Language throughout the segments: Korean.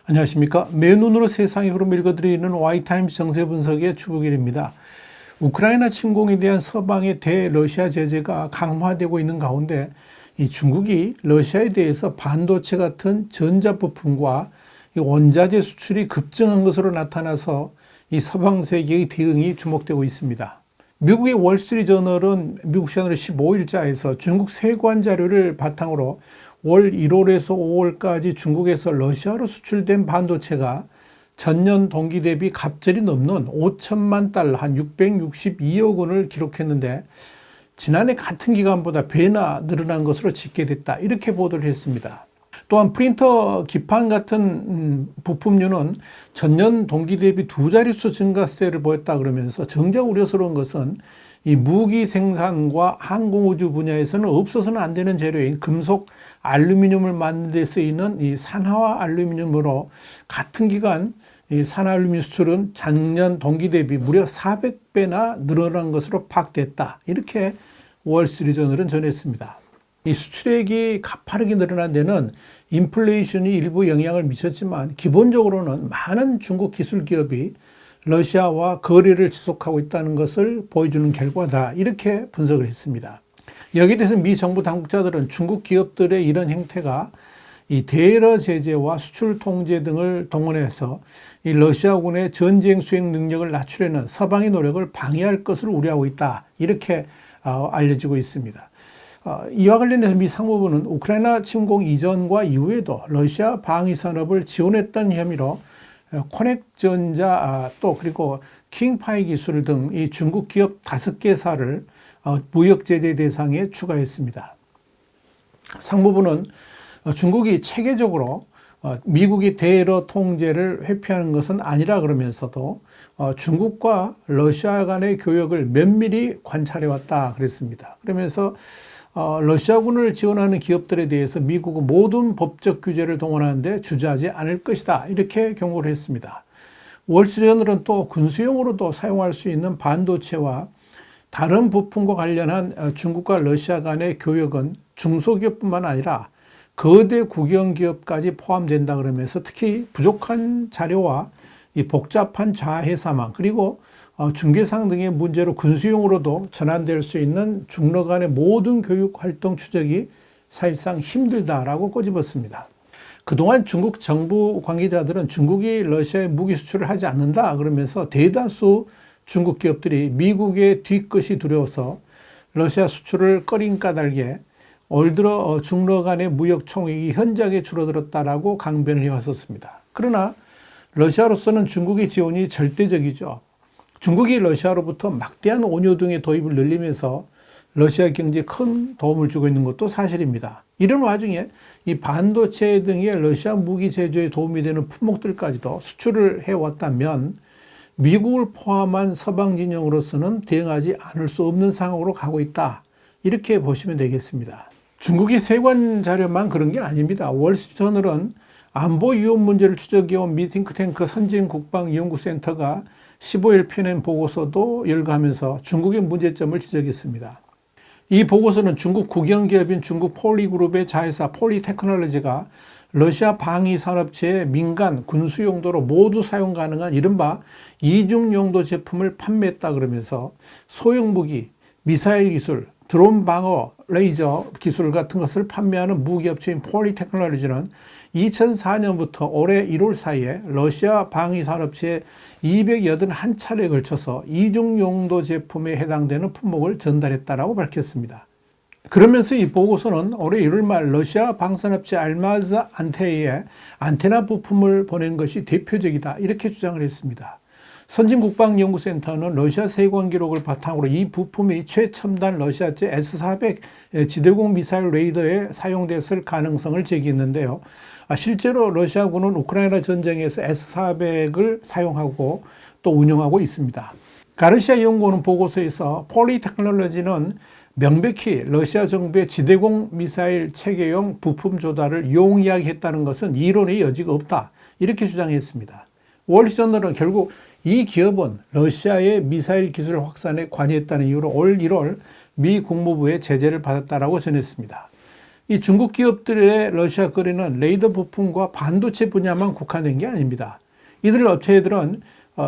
안녕하십니까. 맨눈으로 세상의 흐름 읽어드리는 와이타임스 정세 분석의 추부길입니다. 우크라이나 침공에 대한 서방의 대러시아 제재가 강화되고 있는 가운데 이 중국이 러시아에 대해서 반도체 같은 전자부품과 원자재 수출이 급증한 것으로 나타나서 이 서방 세계의 대응이 주목되고 있습니다. 미국의 월스트리트저널은 미국 시간으로 15일자에서 중국 세관 자료를 바탕으로 월 1월에서 5월까지 중국에서 러시아로 수출된 반도체가 전년 동기 대비 갑절이 넘는 5천만 달러, 한 662억 원을 기록했는데 지난해 같은 기간보다 배나 늘어난 것으로 집계됐다. 이렇게 보도를 했습니다. 또한 프린터 기판 같은 부품류는 전년 동기 대비 두 자릿수 증가세를 보였다 그러면서 정작 우려스러운 것은 이 무기 생산과 항공우주 분야에서는 없어서는 안 되는 재료인 금속 알루미늄을 만드는 데 쓰이는 이 산화 알루미늄으로 같은 기간 이 산화 알루미늄 수출은 작년 동기 대비 무려 400배나 늘어난 것으로 파악됐다. 이렇게 월스트리트저널은 전했습니다. 이 수출액이 가파르게 늘어난 데는 인플레이션이 일부 영향을 미쳤지만 기본적으로는 많은 중국 기술 기업이 러시아와 거래를 지속하고 있다는 것을 보여주는 결과다. 이렇게 분석을 했습니다. 여기에 대해서 미 정부 당국자들은 중국 기업들의 이런 행태가 이 대러 제재와 수출 통제 등을 동원해서 이 러시아군의 전쟁 수행 능력을 낮추려는 서방의 노력을 방해할 것을 우려하고 있다. 이렇게 알려지고 있습니다. 이와 관련해서 미 상무부는 우크라이나 침공 이전과 이후에도 러시아 방위 산업을 지원했던 혐의로 코넥전자 또 킹파이 기술 등 이 중국 기업 5개사를 무역 제재 대상에 추가했습니다. 상무부는 중국이 체계적으로 미국이 대러 통제를 회피하는 것은 아니라 그러면서도 중국과 러시아 간의 교역을 면밀히 관찰해 왔다 그랬습니다. 그러면서 러시아군을 지원하는 기업들에 대해서 미국은 모든 법적 규제를 동원하는데 주저하지 않을 것이다. 이렇게 경고를 했습니다. 월스트리트저널은 또 군수용으로도 사용할 수 있는 반도체와 다른 부품과 관련한 중국과 러시아 간의 교역은 중소기업뿐만 아니라 거대 국영기업까지 포함된다 그러면서 특히 부족한 자료와 이 복잡한 자회사망 그리고 중개상 등의 문제로 군수용으로도 전환될 수 있는 중러 간의 모든 교육 활동 추적이 사실상 힘들다라고 꼬집었습니다. 그동안 중국 정부 관계자들은 중국이 러시아에 무기 수출을 하지 않는다 그러면서 대다수 중국 기업들이 미국의 뒤끝이 두려워서 러시아 수출을 꺼린 까닭에 올 들어 중러 간의 무역 총액이 현저하게 줄어들었다라고 강변을 해왔었습니다. 그러나 러시아로서는 중국의 지원이 절대적이죠. 중국이 러시아로부터 막대한 원유 등의 도입을 늘리면서 러시아 경제에 큰 도움을 주고 있는 것도 사실입니다. 이런 와중에 이 반도체 등의 러시아 무기 제조에 도움이 되는 품목들까지도 수출을 해왔다면 미국을 포함한 서방 진영으로서는 대응하지 않을 수 없는 상황으로 가고 있다. 이렇게 보시면 되겠습니다. 중국이 세관 자료만 그런 게 아닙니다. 월스트리트저널은 안보 위험 문제를 추적해온 미 싱크탱크 선진국방연구센터가 15일 펴낸 보고서도 열거하면서 중국의 문제점을 지적했습니다. 이 보고서는 중국 국영기업인 중국 폴리그룹의 자회사 폴리테크놀로지가 러시아 방위산업체의 민간 군수용도로 모두 사용 가능한 이른바 이중용도 제품을 판매했다 그러면서 소형무기, 미사일 기술, 드론 방어, 레이저 기술 같은 것을 판매하는 무기업체인 폴리테크놀로지는 2004년부터 올해 1월 사이에 러시아 방위산업체에 281차례에 걸쳐서 이중용도 제품에 해당되는 품목을 전달했다라고 밝혔습니다. 그러면서 이 보고서는 올해 1월 말 러시아 방산업체 알마즈 안테이에 안테나 부품을 보낸 것이 대표적이다. 이렇게 주장을 했습니다. 선진국방연구센터는 러시아 세관 기록을 바탕으로 이 부품이 최첨단 러시아제 S-400 지대공 미사일 레이더에 사용됐을 가능성을 제기했는데요. 실제로 러시아군은 우크라이나 전쟁에서 S-400을 사용하고 또 운영하고 있습니다. 가르시아 연구원은 보고서에서 폴리테크놀로지는 명백히 러시아 정부의 지대공 미사일 체계용 부품 조달을 용이하게 했다는 것은 이론의 여지가 없다. 이렇게 주장했습니다. 월스트리트저널은 결국 이 기업은 러시아의 미사일 기술 확산에 관여했다는 이유로 올 1월 미 국무부의 제재를 받았다라고 전했습니다. 이 중국 기업들의 러시아 거래는 레이더 부품과 반도체 분야만 국한된 게 아닙니다. 이들 업체들은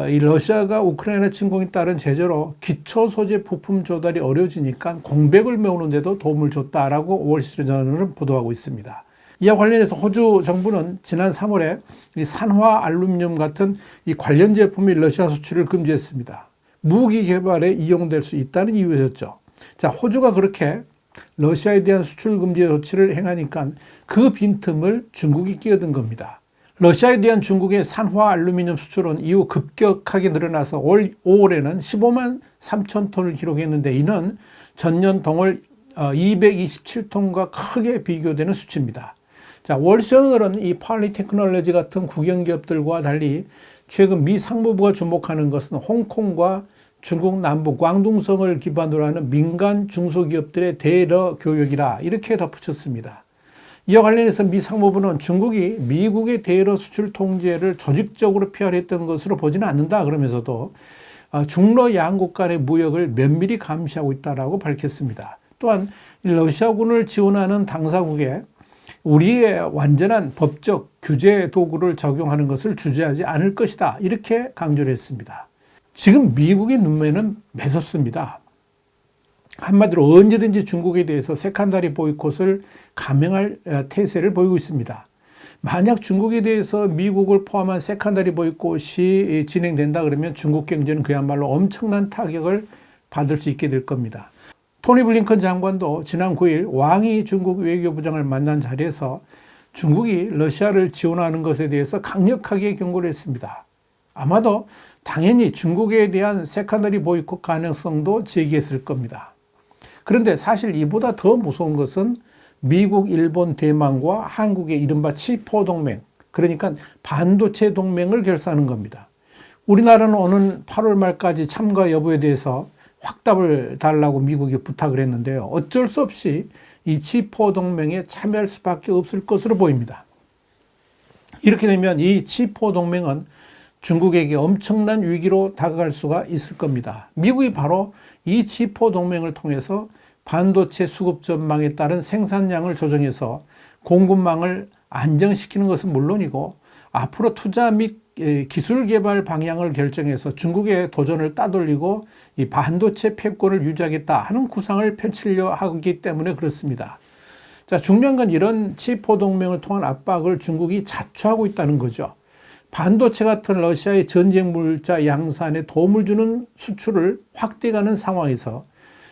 이 러시아가 우크라이나 침공에 따른 제재로 기초 소재 부품 조달이 어려워지니까 공백을 메우는 데도 도움을 줬다라고 월스트리트저널은 보도하고 있습니다. 이와 관련해서 호주 정부는 지난 3월에 이 산화 알루미늄 같은 이 관련 제품이 러시아 수출을 금지했습니다. 무기 개발에 이용될 수 있다는 이유였죠. 자, 호주가 그렇게 러시아에 대한 수출 금지 조치를 행하니까 그 빈틈을 중국이 끼어든 겁니다. 러시아에 대한 중국의 산화 알루미늄 수출은 이후 급격하게 늘어나서 올 5월에는 15만 3천 톤을 기록했는데 이는 전년 동월 227톤과 크게 비교되는 수치입니다. 자, 월스트리트저널은 이 팔리테크놀로지 같은 국영기업들과 달리 최근 미 상무부가 주목하는 것은 홍콩과 중국 남부 광둥성을 기반으로 하는 민간 중소기업들의 대러 교역이라 이렇게 덧붙였습니다. 이와 관련해서 미 상무부는 중국이 미국의 대러 수출 통제를 조직적으로 피하했던 것으로 보지는 않는다 그러면서도 중러 양국 간의 무역을 면밀히 감시하고 있다라고 밝혔습니다. 또한 러시아군을 지원하는 당사국에 우리의 완전한 법적 규제 도구를 적용하는 것을 주저하지 않을 것이다 이렇게 강조를 했습니다. 지금 미국의 눈매는 매섭습니다. 한마디로 언제든지 중국에 대해서 세컨더리 보이콧을 감행할 태세를 보이고 있습니다. 만약 중국에 대해서 미국을 포함한 세컨더리 보이콧이 진행된다 그러면 중국 경제는 그야말로 엄청난 타격을 받을 수 있게 될 겁니다. 토니 블링컨 장관도 지난 9일 왕이 중국 외교부장을 만난 자리에서 중국이 러시아를 지원하는 것에 대해서 강력하게 경고를 했습니다. 아마도 당연히 중국에 대한 세컨더리 보이콧 가능성도 제기했을 겁니다. 그런데 사실 이보다 더 무서운 것은 미국, 일본, 대만과 한국의 이른바 치포 동맹, 그러니까 반도체 동맹을 결사하는 겁니다. 우리나라는 오는 8월 말까지 참가 여부에 대해서 확답을 달라고 미국이 부탁을 했는데요. 어쩔 수 없이 이 치포 동맹에 참여할 수밖에 없을 것으로 보입니다. 이렇게 되면 이 치포 동맹은 중국에게 엄청난 위기로 다가갈 수가 있을 겁니다. 미국이 바로 이 치포 동맹을 통해서 반도체 수급 전망에 따른 생산량을 조정해서 공급망을 안정시키는 것은 물론이고 앞으로 투자 및 기술 개발 방향을 결정해서 중국의 도전을 따돌리고 이 반도체 패권을 유지하겠다 하는 구상을 펼치려 하기 때문에 그렇습니다. 자, 중요한 건 이런 치포 동맹을 통한 압박을 중국이 자초하고 있다는 거죠. 반도체 같은 러시아의 전쟁 물자 양산에 도움을 주는 수출을 확대가는 상황에서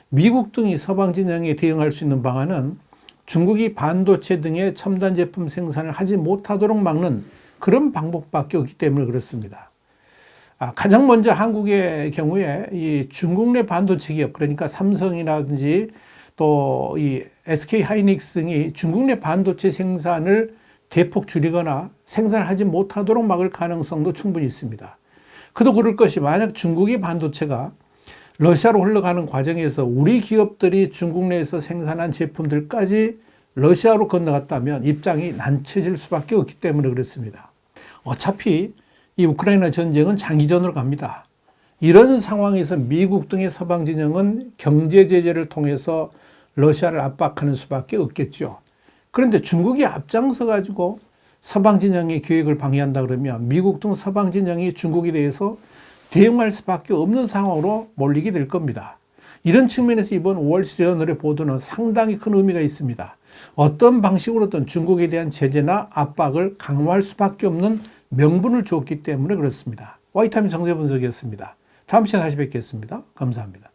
미국 등이 서방 진영에 대응할 수 있는 방안은 중국이 반도체 등의 첨단 제품 생산을 하지 못하도록 막는 그런 방법밖에 없기 때문에 그렇습니다. 가장 먼저 한국의 경우에 이 중국 내 반도체 기업, 그러니까 삼성이라든지 또 이 SK 하이닉스 등이 중국 내 반도체 생산을 대폭 줄이거나 생산을 하지 못하도록 막을 가능성도 충분히 있습니다. 그도 그럴 것이 만약 중국의 반도체가 러시아로 흘러가는 과정에서 우리 기업들이 중국 내에서 생산한 제품들까지 러시아로 건너갔다면 입장이 난처해질 수밖에 없기 때문에 그렇습니다. 어차피 이 우크라이나 전쟁은 장기전으로 갑니다. 이런 상황에서 미국 등의 서방 진영은 경제 제재를 통해서 러시아를 압박하는 수밖에 없겠죠. 그런데 중국이 앞장서 가지고 서방 진영의 계획을 방해한다 그러면 미국 등 서방 진영이 중국에 대해서 대응할 수밖에 없는 상황으로 몰리게 될 겁니다. 이런 측면에서 이번 월스트리트저널의 보도는 상당히 큰 의미가 있습니다. 어떤 방식으로든 중국에 대한 제재나 압박을 강화할 수밖에 없는 명분을 주었기 때문에 그렇습니다. 와이타임 정세 분석이었습니다. 다음 시간에 다시 뵙겠습니다. 감사합니다.